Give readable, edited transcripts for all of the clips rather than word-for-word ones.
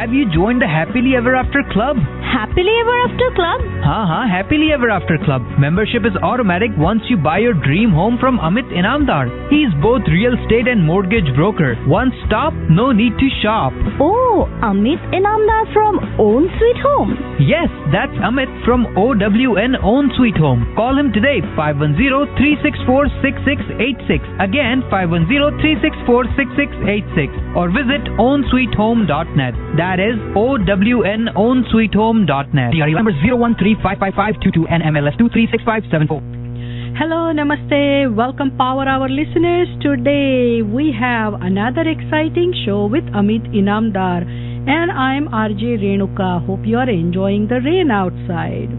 have you joined the Happily Ever After Club? Happily Ever After Club? हाँ, Happily Ever After Club. Membership is automatic once you buy your dream home from Amit Inamdar. He is both real estate and mortgage broker. One stop, no need to shop. Oh, Amit Inamdar from Own Sweet Home. Yes, that's Amit from OWN Own Sweet Home. Call him today, 510-364-6686. Again, 510-364-6686. Or visit ownsweethome.net. That is OWN ownsweethome.net. DRE number 0135552 and MLS 236574. Hello, namaste. Welcome, Power Hour listeners. Today we have another exciting show with Amit Inamdar, and I'm RJ Renuka. Hope you are enjoying the rain outside.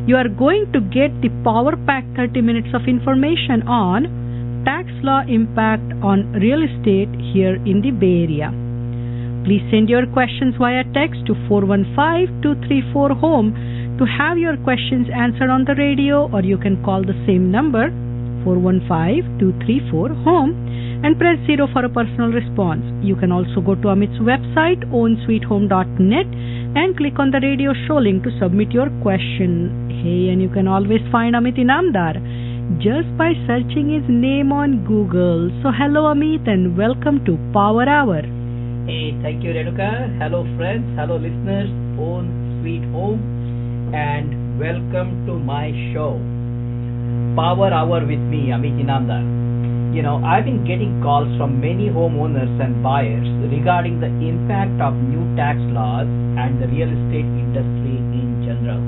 You are going to get the power pack 30 minutes of information on tax law impact on real estate here in the Bay Area. Please send your questions via text to 415-234-HOME to have your questions answered on the radio, or you can call the same number, 415-234-HOME, and press 0 for a personal response. You can also go to Amit's website, ownsweethome.net, and click on the radio show link to submit your question. Hey, and you can always find Amit Inamdar just by searching his name on Google. So hello Amit, and welcome to Power Hour. Hey, thank you Renuka. Hello friends, hello listeners, Own Sweet Home, and welcome to my show, Power Hour with me, Amit Inamdar. You know, I've been getting calls from many homeowners and buyers regarding the impact of new tax laws and the real estate industry in general.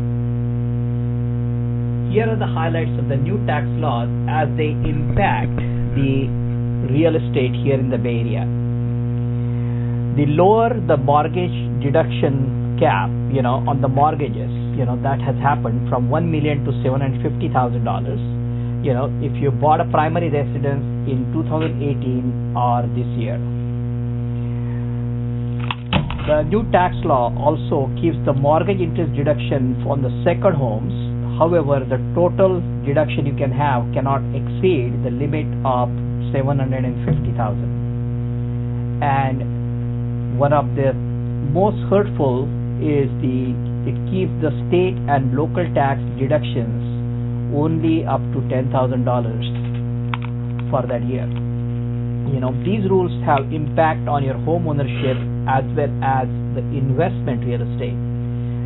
Here are the highlights of the new tax laws as they impact the real estate here in the Bay Area. The lower the mortgage deduction cap, on the mortgages, that has happened from $1 million to $750,000. If you bought a primary residence in 2018 or this year. The new tax law also gives the mortgage interest deduction on the second homes. However, the total deduction you can have cannot exceed the limit of $750,000. And one of the most hurtful is it keeps the state and local tax deductions only up to $10,000 for that year. These rules have impact on your home ownership as well as the investment real estate,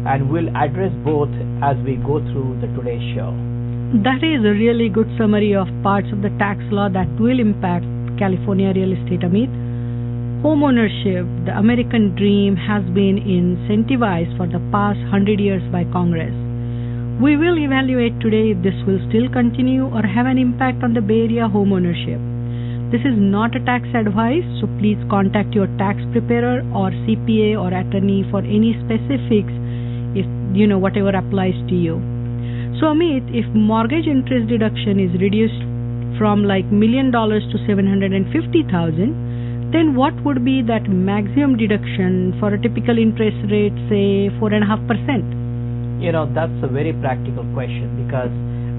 and we'll address both as we go through the today's show. That is a really good summary of parts of the tax law that will impact California real estate, Amit. Homeownership, the American dream, has been incentivized for the past 100 years by Congress. We will evaluate today if this will still continue or have an impact on the Bay Area homeownership. This is not a tax advice, so please contact your tax preparer or CPA or attorney for any specifics if whatever applies to you. So Amit, if mortgage interest deduction is reduced from like $1 million to $750,000, then what would be that maximum deduction for a typical interest rate, say 4.5%? That's a very practical question, because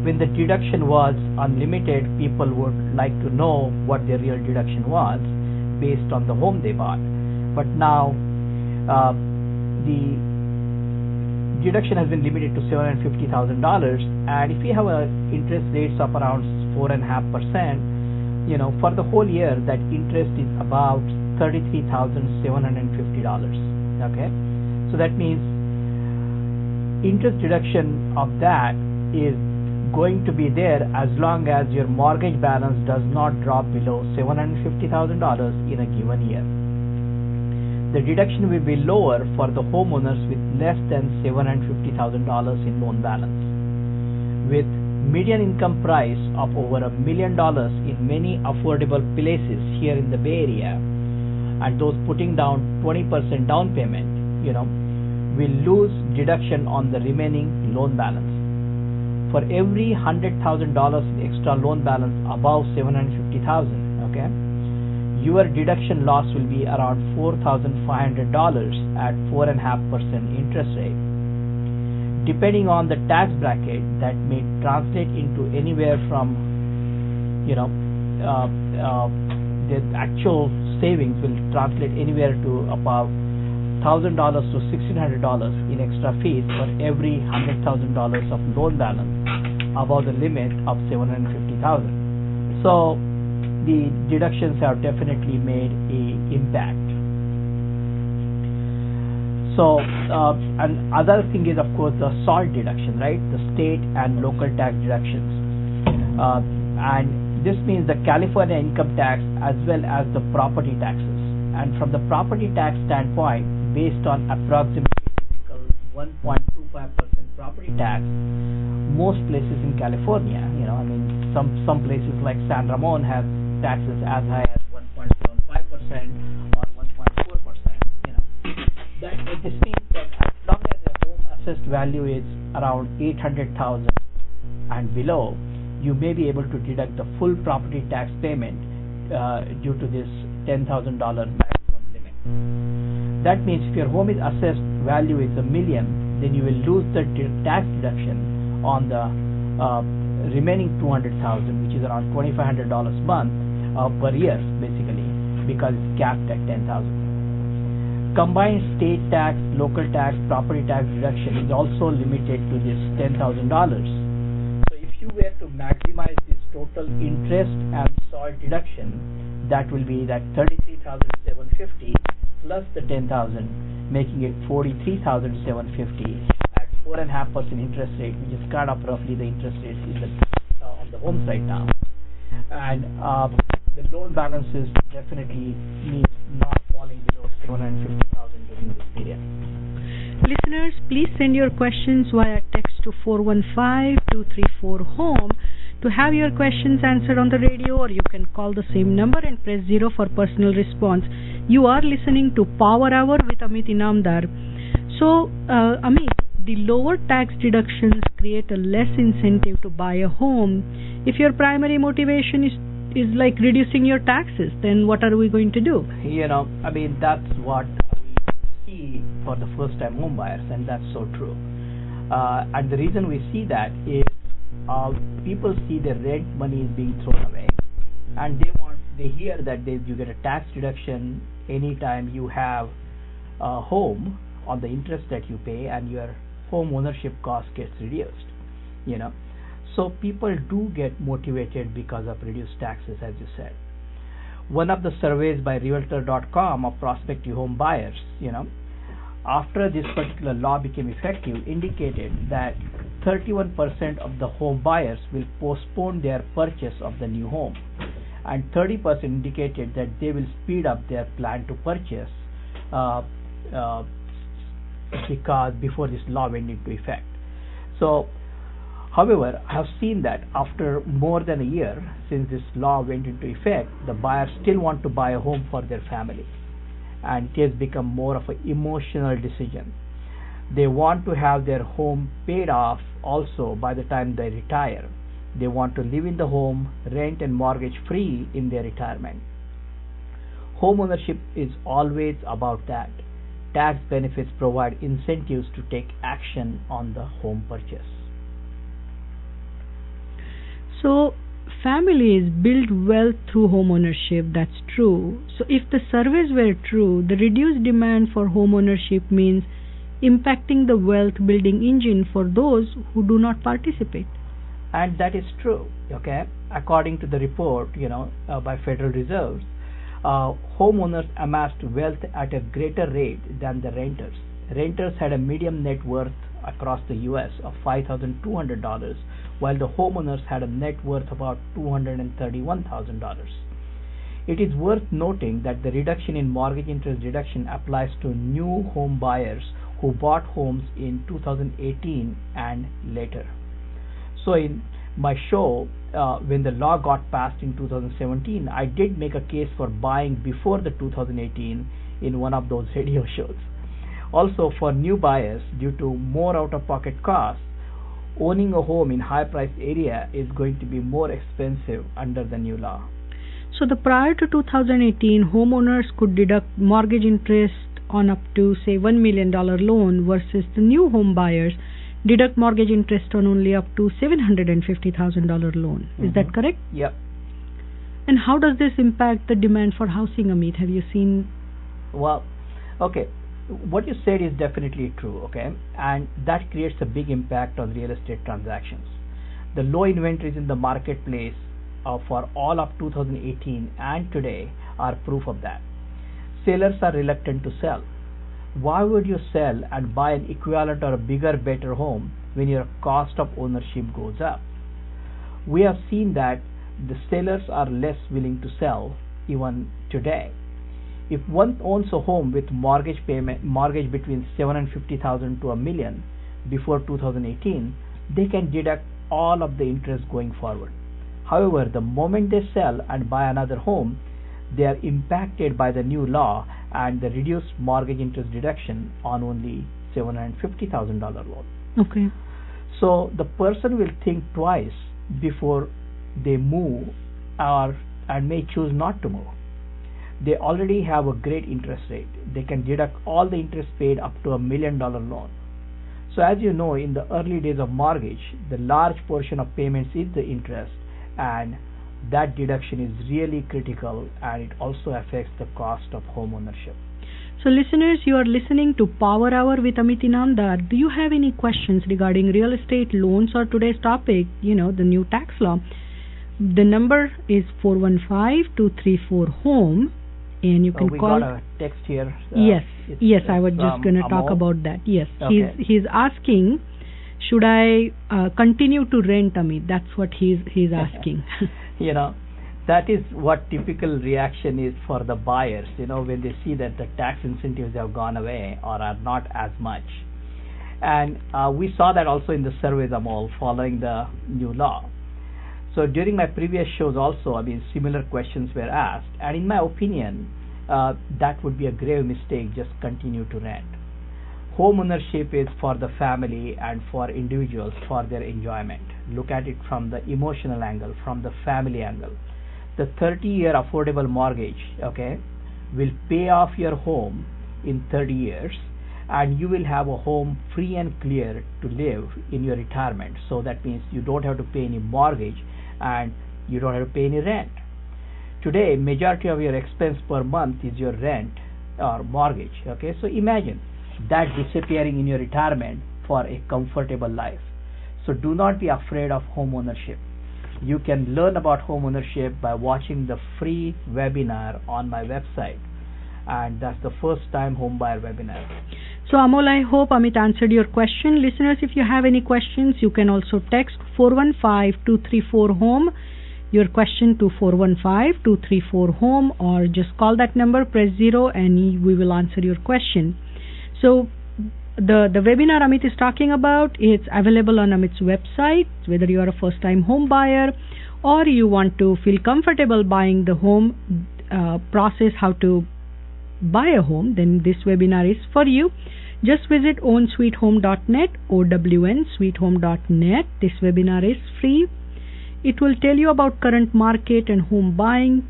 when the deduction was unlimited, people would like to know what their real deduction was based on the home they bought. But now the deduction has been limited to $750,000, and if you have interest rates of around 4.5%, for the whole year that interest is about $33,750. Okay, so that means interest deduction of that is going to be there as long as your mortgage balance does not drop below $750,000 in a given year. The deduction will be lower for the homeowners with less than $750,000 in loan balance. With median income price of over $1 million in many affordable places here in the Bay Area, and those putting down 20% down payment, will lose deduction on the remaining loan balance. For every $100,000 in extra loan balance above $750,000, okay, your deduction loss will be around $4,500 at 4.5% interest rate. Depending on the tax bracket, that may translate into anywhere from, the actual savings will translate anywhere to about $1,000 to $1,600 in extra fees for every $100,000 of loan balance above the limit of $750,000. So the deductions have definitely made an impact. So, and other thing is, of course, the SALT deduction, right? The state and local tax deductions. And this means the California income tax as well as the property taxes. And from the property tax standpoint, based on approximately 1.25% property tax, most places in California, some places like San Ramon have taxes as high as 1.75% or 1.4%. This means that as long as the home assessed value is around $800,000 and below, you may be able to deduct the full property tax payment due to this $10,000 maximum limit. That means if your home is assessed value is $1 million, then you will lose the tax deduction on the remaining $200,000, which is around $2,500 a month per year, basically, because it's capped at $10,000. Combined state tax, local tax, property tax deduction is also limited to this $10,000. So if you were to maximize this total interest and SALT deduction, that will be that $33,750 plus the $10,000, making it $43,750 at 4.5% interest rate, which is kind of roughly the interest rate on the homes right now. And the loan balances definitely means not falling below $750,000 during this period. Listeners, please send your questions via text to 415-234-HOME to have your questions answered on the radio, or you can call the same number and press 0 for personal response. You are listening to Power Hour with Amit Inamdar. So, Amit, the lower tax deductions create a less incentive to buy a home. If your primary motivation is like reducing your taxes, then what are we going to do? That's what we see for the first-time home buyers, and that's so true. And the reason we see that is people see the rent money is being thrown away, and they hear that you get a tax deduction anytime you have a home on the interest that you pay, and your home ownership cost gets reduced. So people do get motivated because of reduced taxes, as you said. One of the surveys by Realtor.com of prospective home buyers, after this particular law became effective, indicated that 31% of the home buyers will postpone their purchase of the new home, and 30% indicated that they will speed up their plan to purchase because before this law went into effect. So, however, I have seen that after more than a year since this law went into effect, the buyers still want to buy a home for their family, and it has become more of an emotional decision. They want to have their home paid off also by the time they retire. They want to live in the home, rent and mortgage free in their retirement. Home ownership is always about that. Tax benefits provide incentives to take action on the home purchase. So, families build wealth through home ownership, that's true. So, if the surveys were true, the reduced demand for home ownership means impacting the wealth building engine for those who do not participate. And that is true, okay? According to the report, by Federal Reserve, homeowners amassed wealth at a greater rate than the renters. Renters had a median net worth across the U.S. of $5,200, while the homeowners had a net worth about $231,000. It is worth noting that the reduction in mortgage interest deduction applies to new home buyers who bought homes in 2018 and later. So in my show, when the law got passed in 2017, I did make a case for buying before the 2018 in one of those radio shows. Also, for new buyers, due to more out-of-pocket costs, owning a home in high-priced area is going to be more expensive under the new law. So the prior to 2018, homeowners could deduct mortgage interest on up to, say, $1 million loan versus the new home buyers deduct mortgage interest on only up to $750,000 loan. Is that correct? Yep. And how does this impact the demand for housing, Amit? Have you seen? Well, okay. What you said is definitely true, okay, and that creates a big impact on real estate transactions. The low inventories in the marketplace for all of 2018 and today are proof of that. Sellers are reluctant to sell. Why would you sell and buy an equivalent or a bigger, better home when your cost of ownership goes up? We have seen that the sellers are less willing to sell even today. If one owns a home with mortgage between 750,000 to a million before 2018, they can deduct all of the interest going forward. However, the moment they sell and buy another home, they are impacted by the new law and the reduced mortgage interest deduction on only $750,000 loan. Okay. So the person will think twice before they move and may choose not to move. They already have a great interest rate. They can deduct all the interest paid up to $1 million loan. So as you know, in the early days of mortgage, the large portion of payments is the interest, and that deduction is really critical, and it also affects the cost of home ownership. So listeners, you are listening to Power Hour with Amit Inamdar. Do you have any questions regarding real estate loans or today's topic, the new tax law? The number is 415-234-HOME, and you can call. We got a text here. Yes, I was just going to talk about that. Yes, okay. He's asking, should I continue to rent, Amit? That's what he's asking. That is what typical reaction is for the buyers, when they see that the tax incentives have gone away or are not as much. And we saw that also in the surveys, Amol, following the new law. So during my previous shows also, similar questions were asked, and in my opinion, that would be a grave mistake. Just continue to rent. Home ownership is for the family and for individuals for their enjoyment. Look at it from the emotional angle, from the family angle. The 30-year affordable mortgage, will pay off your home in 30 years, and you will have a home free and clear to live in your retirement. So that means you don't have to pay any mortgage and you don't have to pay any rent. Today, majority of your expense per month is your rent or mortgage. So imagine that disappearing in your retirement for a comfortable life. So do not be afraid of home ownership. You can learn about home ownership by watching the free webinar on my website, and that's the first time home buyer webinar. So Amol, I hope Amit answered your question. Listeners, if you have any questions, you can also text 415-234-HOME, your question to 415-234-HOME, or just call that number, press 0, and we will answer your question. So the webinar Amit is talking about, it's available on Amit's website. Whether you are a first-time home buyer or you want to feel comfortable buying the home process, how to buy a home, then this webinar is for you. Just visit ownsweethome.net, ownsweethome.net. This webinar is free. It will tell you about current market and home buying.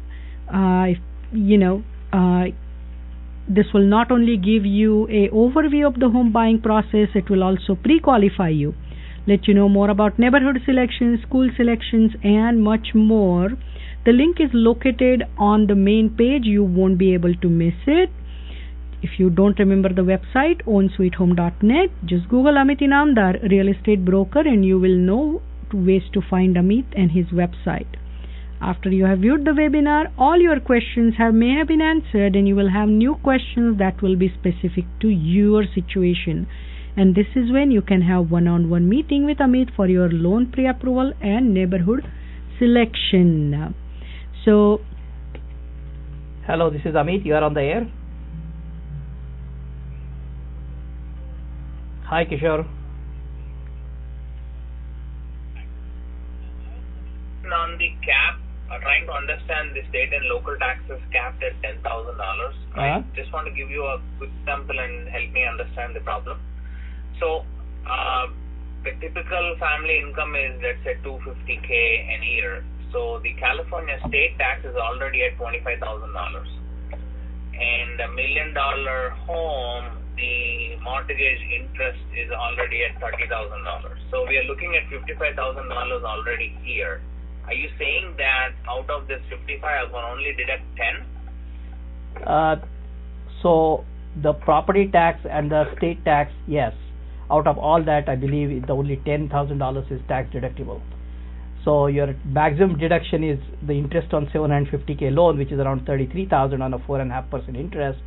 This will not only give you a overview of the home buying process, it will also pre-qualify you, let you know more about neighborhood selections, school selections, and much more. The link is located on the main page. You won't be able to miss it. If you don't remember the website, ownsweethome.net, just Google Amit Inamdar, real estate broker, and you will know ways to find Amit and his website. After you have viewed the webinar, all your questions may have been answered, and you will have new questions that will be specific to your situation. And this is when you can have one-on-one meeting with Amit for your loan pre-approval and neighborhood selection. So, hello, this is Amit. You are on the air. Hi, Kishore. On the cap, trying to understand the state and local taxes capped at $10,000. I just want to give you a quick example and help me understand the problem. So, the typical family income is, let's say, $250K a year. So the California state tax is already at $25,000, and $1 million home, the mortgage interest is already at $30,000. So we are looking at $55,000 already here. Are you saying that out of this 55, I can only deduct 10? So the property tax and the state tax, yes. Out of all that, I believe the only $10,000 is tax deductible. So your maximum deduction is the interest on 750K loan, which is around 33,000 on a 4.5% interest,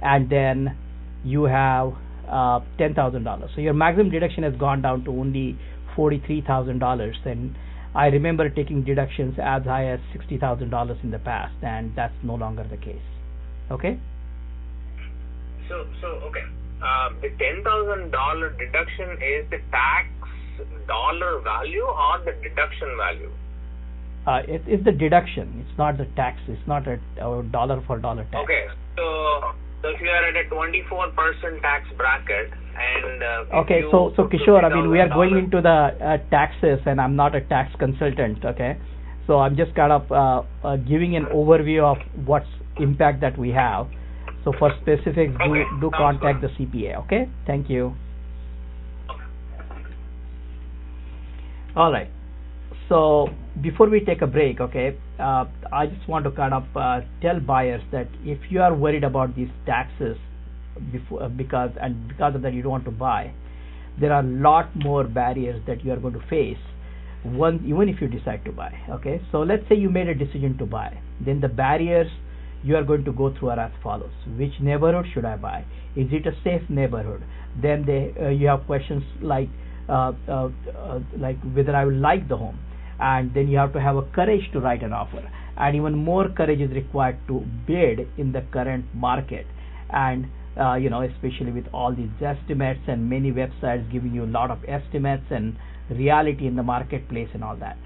and then you have $10,000. So your maximum deduction has gone down to only $43,000, and I remember taking deductions as high as $60,000 in the past, and that's no longer the case. Okay. So okay. The $10,000 deduction is the tax dollar value or the deduction value? It's the deduction. It's not the tax. It's not a dollar for dollar tax. Okay. So if you are at a 24% tax bracket and okay, so Kishore, I mean, we are going into the taxes, and I'm not a tax consultant. Okay, so I'm just kind of giving an overview of what's impact that we have. So for specifics, do contact the CPA. Okay, thank you. All right. So before we take a break, okay, I just want to kind of tell buyers that if you are worried about these taxes because of that you don't want to buy, there are a lot more barriers that you are going to face even if you decide to buy. Okay, so let's say you made a decision to buy, then the barriers you are going to go through are as follows. Which neighborhood should I buy? Is it a safe neighborhood? Then you have questions like whether I will like the home, and then you have to have a courage to write an offer, and even more courage is required to bid in the current market, and especially with all these estimates and many websites giving you a lot of estimates and reality in the marketplace and all that.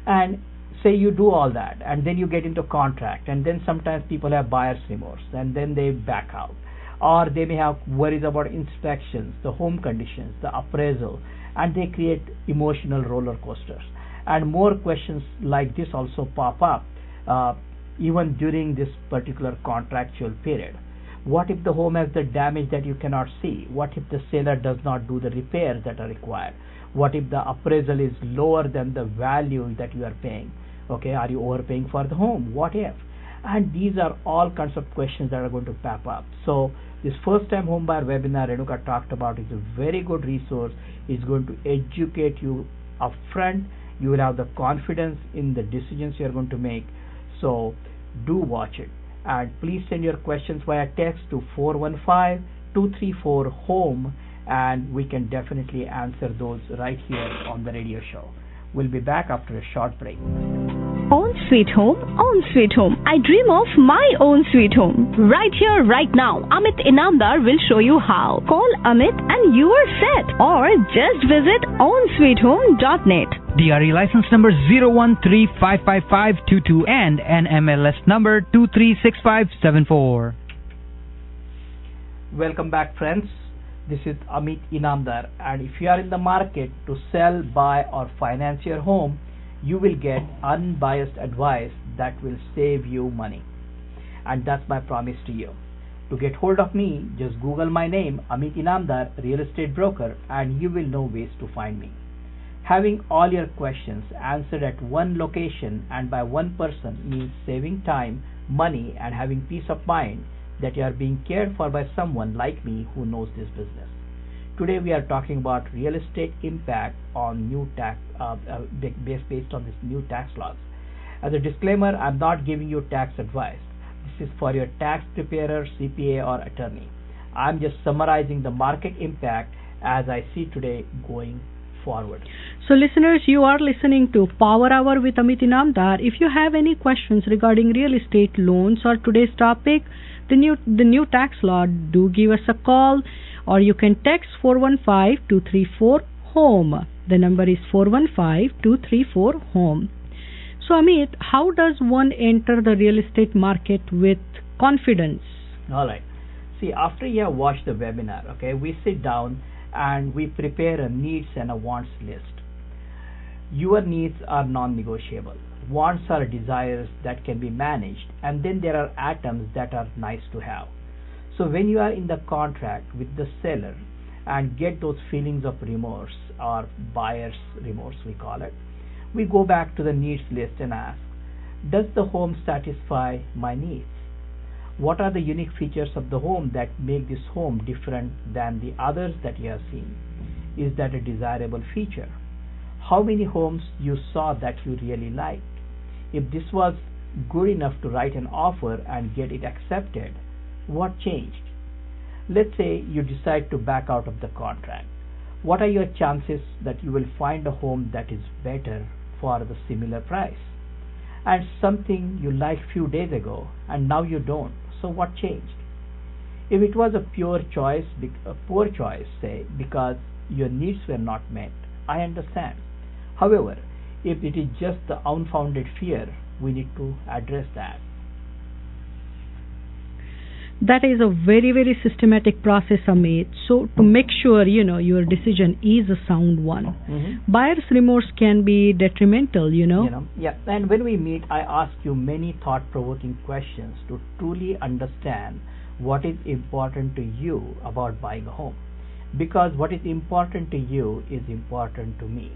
And say you do all that, and then you get into contract, and then sometimes people have buyer's remorse, and then they back out, or they may have worries about inspections, the home conditions, the appraisal, and they create emotional roller coasters. And more questions like this also pop up even during this particular contractual period. What if the home has the damage that you cannot see? What if the seller does not do the repairs that are required? What if the appraisal is lower than the value that you are paying? Okay, are you overpaying for the home? What if? And these are all kinds of questions that are going to pop up. So this first time home buyer webinar Renuka talked about is a very good resource. It's going to educate you upfront. You will have the confidence in the decisions you are going to make. So do watch it. And please send your questions via text to 415-234-HOME, and we can definitely answer those right here on the radio show. We'll be back after a short break. Own sweet home, own sweet home. I dream of my own sweet home. Right here, right now, Amit Inamdar will show you how. Call Amit and you are set. Or just visit ownsweethome.net. DRE license number 013555522 and NMLS number 236574. Welcome back, friends. This is Amit Inamdar, and if you are in the market to sell, buy, or finance your home, you will get unbiased advice that will save you money. And that's my promise to you. To get hold of me, just Google my name, Amit Inamdar, real estate broker, and you will know ways to find me. Having all your questions answered at one location and by one person means saving time, money, and having peace of mind that you are being cared for by someone like me who knows this business. Today we are talking about real estate impact on new tax, based on this new tax laws. As a disclaimer, I'm not giving you tax advice. This is for your tax preparer, CPA, or attorney. I'm just summarizing the market impact as I see today going forward. So listeners, you are listening to Power Hour with Amit Inamdar. If you have any questions regarding real estate loans or today's topic, the new tax law, do give us a call, or you can text 415-234-HOME. The number is 415-234-HOME. So Amit, how does one enter the real estate market with confidence? All right. See, after you have watched the webinar, okay, we sit down and we prepare a needs and a wants list. Your needs are non-negotiable. Wants are desires that can be managed, and then there are items that are nice to have. So when you are in the contract with the seller and get those feelings of remorse, or buyer's remorse we call it, we go back to the needs list and ask, does the home satisfy my needs? What are the unique features of the home that make this home different than the others that you have seen? Is that a desirable feature? How many homes you saw that you really liked? If this was good enough to write an offer and get it accepted, what changed? Let's say you decide to back out of the contract. What are your chances that you will find a home that is better for the similar price? And something you liked few days ago and now you don't. So what changed? If it was a poor choice, say, because your needs were not met, I understand. However, if it is just the unfounded fear, we need to address that. That is a very, very systematic process, Amit. So to make sure, your decision is a sound one. Buyer's remorse can be detrimental, Yeah, and when we meet, I ask you many thought-provoking questions to truly understand what is important to you about buying a home. Because what is important to you is important to me.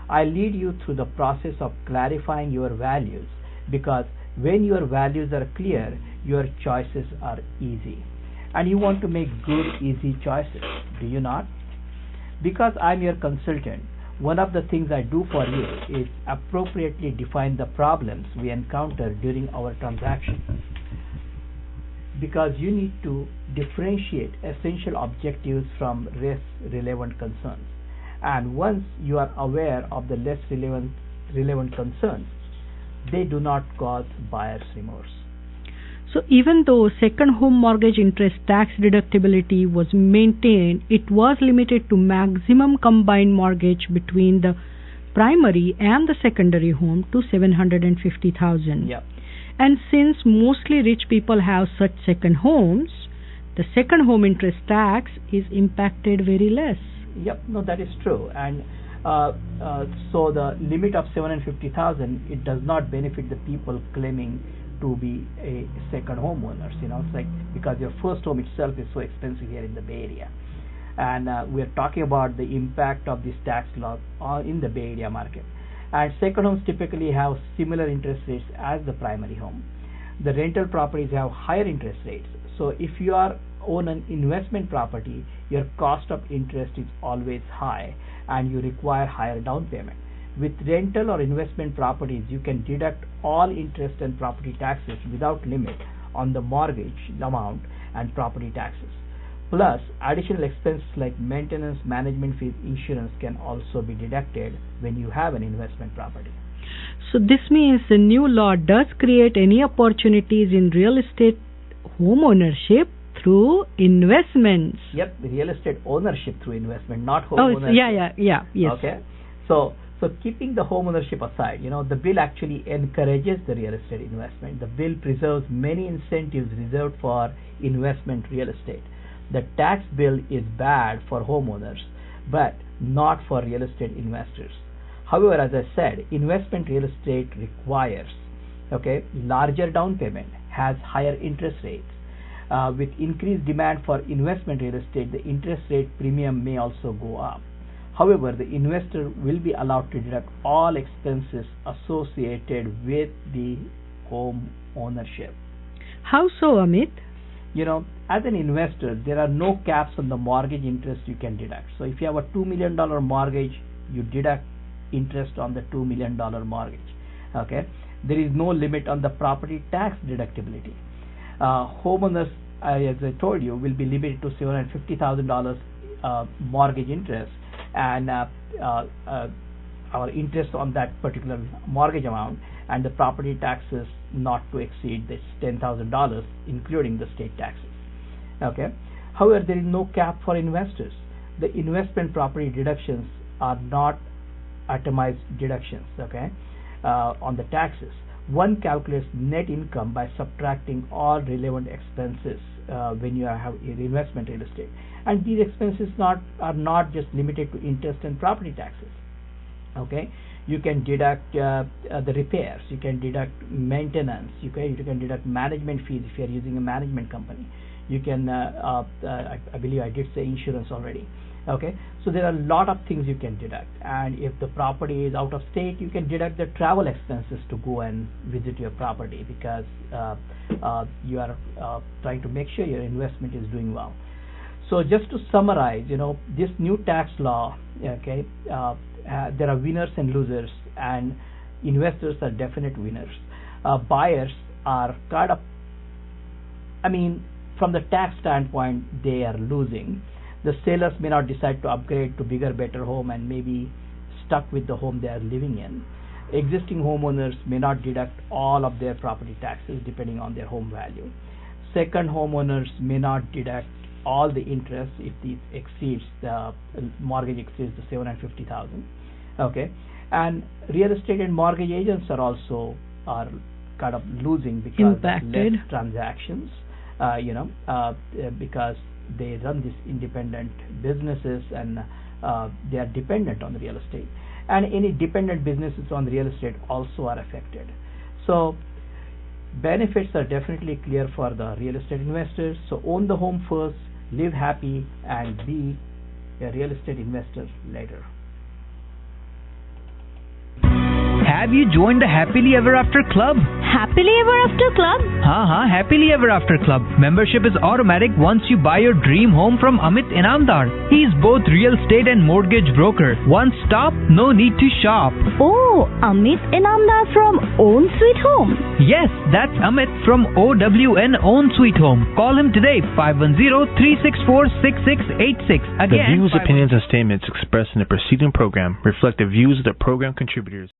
I lead you through the process of clarifying your values, because when your values are clear, your choices are easy. And you want to make good, easy choices, do you not? Because I'm your consultant, one of the things I do for you is appropriately define the problems we encounter during our transaction. Because you need to differentiate essential objectives from less relevant concerns. And once you are aware of the less relevant concerns, they do not cause buyer's remorse. So even though second home mortgage interest tax deductibility was maintained, it was limited to maximum combined mortgage between the primary and the secondary home to $750,000. Yep. And since mostly rich people have such second homes, the second home interest tax is impacted very less. Yep, no, that is true. And so the limit of $750,000, it does not benefit the people claiming to be a second homeowners. It's like, because your first home itself is so expensive here in the Bay Area. And we're talking about the impact of this tax law in the Bay Area market. And second homes typically have similar interest rates as the primary home. The rental properties have higher interest rates. So if you own an investment property, your cost of interest is always high and you require higher down payment. With rental or investment properties, you can deduct all interest and property taxes without limit on the mortgage amount and property taxes. Plus, additional expenses like maintenance, management fees, insurance can also be deducted when you have an investment property. So this means the new law does create any opportunities in real estate home ownership through investments. Yep, real estate ownership through investment, not home ownership. Yes. Okay, so keeping the home ownership aside, the bill actually encourages the real estate investment. The bill preserves many incentives reserved for investment real estate. The tax bill is bad for homeowners, but not for real estate investors. However, as I said, investment real estate requires larger down payment, has higher interest rates. With increased demand for investment real estate, the interest rate premium may also go up. However, the investor will be allowed to deduct all expenses associated with the home ownership. How so, Amit? As an investor, there are no caps on the mortgage interest you can deduct. So if you have a $2 million mortgage, you deduct interest on the $2 million mortgage. Okay, there is no limit on the property tax deductibility. Homeowners, as I told you, will be limited to $750,000 mortgage interest, and our interest on that particular mortgage amount, and the property taxes not to exceed this $10,000, including the state taxes. Okay. However, there is no cap for investors. The investment property deductions are not itemized deductions. Okay, on the taxes. One calculates net income by subtracting all relevant expenses when you have investment real estate, and these expenses are not just limited to interest and property taxes. Okay, you can deduct the repairs, you can deduct maintenance, you can deduct management fees if you are using a management company, You can, I believe I did say insurance already. Okay, so there are a lot of things you can deduct, and if the property is out of state, you can deduct the travel expenses to go and visit your property, because you are trying to make sure your investment is doing well. So just to summarize, this new tax law, okay, there are winners and losers, and investors are definite winners. Buyers are kind of, from the tax standpoint, they are losing. The sellers may not decide to upgrade to bigger, better home and maybe stuck with the home they are living in. Existing homeowners may not deduct all of their property taxes depending on their home value. Second homeowners may not deduct all the interest if the mortgage exceeds the $750,000. Okay, and real estate and mortgage agents are also kind of losing because impacted. Less transactions. Because they run these independent businesses, and they are dependent on the real estate, and any dependent businesses on real estate also are affected. So benefits are definitely clear for the real estate investors. So own the home first, live happy, and be a real estate investor later. Have you joined the Happily Ever After Club? Happily Ever After Club? हाँ, Happily Ever After Club. Membership is automatic once you buy your dream home from Amit-Real. He's both real estate and mortgage broker. One stop, no need to shop. Oh, Amit-Real from Own Sweet Home. Yes, that's Amit from OWN Own Sweet Home. Call him today, 510-364-6686. Again, the views, opinions, and statements expressed in the preceding program reflect the views of the program contributors.